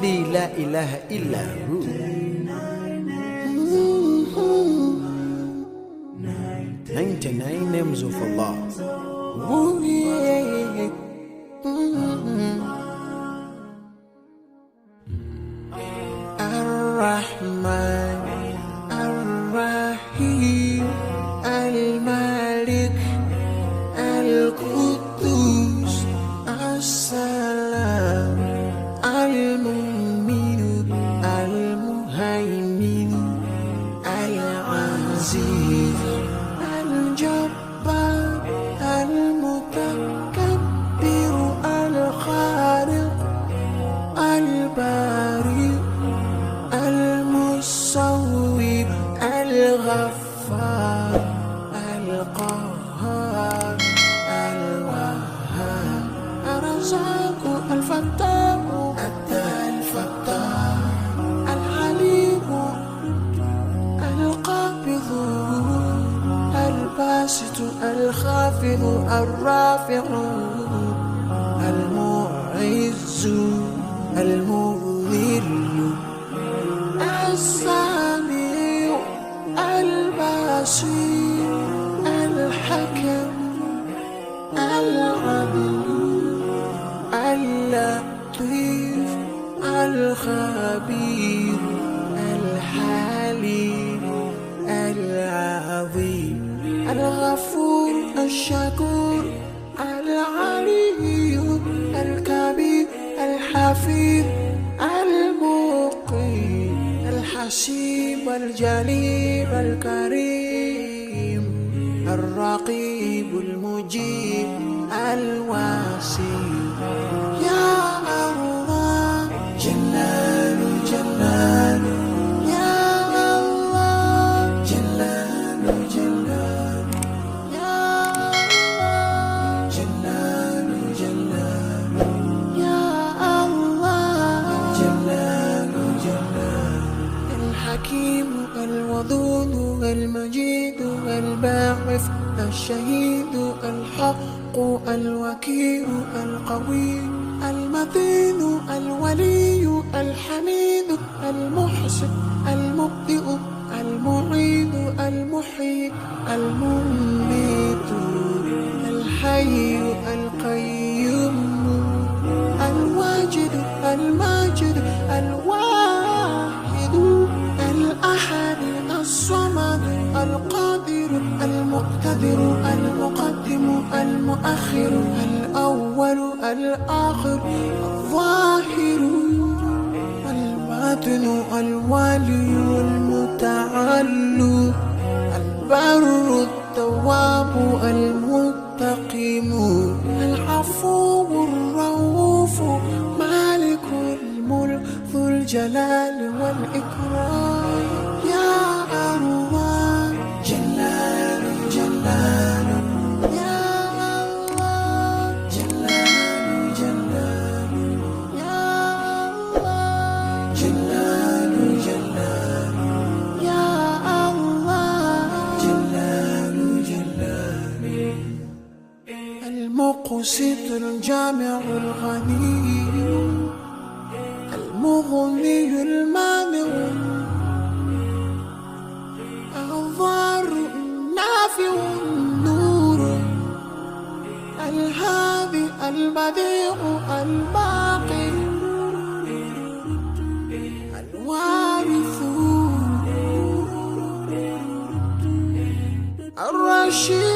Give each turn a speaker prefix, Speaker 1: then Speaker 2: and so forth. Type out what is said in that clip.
Speaker 1: الذي لا إله إلا هو. 99 names of Allah. Ooh, yeah. Ar-Rahman, Ar-Rahim, Al-Malik, Al-Quddus, As-Salam, Al-Mu'min, Al-Muhaymin, Al-Aziz, Al-Jabbar, Al-Mutakabbir, Al-Khaliq, Al-Bari, Al-Musawwir, Al-Ghaffar, Al-Qahhar, Al-Wahhab, Ar-Razzaq, Al-Fattah, Al-Fattah, Al-Alim, Al-Qabid, Al-Basit, Al-Khafid, Al-Rafi', Al-Mu'izz, Al-Mudhill, السميع البصير الحكم العدل اللطيف الخبير الحليم العظيم الغفور الشكور العلي الكبير الحفيظ المقيم الحسيب الجليل الكريم الرقيب المجيب الواسع. يا الله جلال جلال، يا الله جلال جلال، يا الله جلال جلال، يا الله جلال جلال. الحكيم الودود المجيد الباعث الشهيد الحق الوكيل القوي المتين الولي الحميد المحسن المبدئ المعيد المحيي المميت الحي القيوم الواجد الماجد الواحد الأحد الصمد القادر المقتدر المقدم المؤخر الأول الآخر الظاهر الباطن الوالي المتعالي البر التواب المنتقم العفو الرؤوف مالك الملك ذو الجلال والإكرام. يا الله جلال جلال، يا الله جلال جلال، يا الله جلال جلال، يا الله جلال جلال. المقسط الجامع الغني المغني المانع الضار النافع النور الهادي البديع الباقي الوارث الرشيد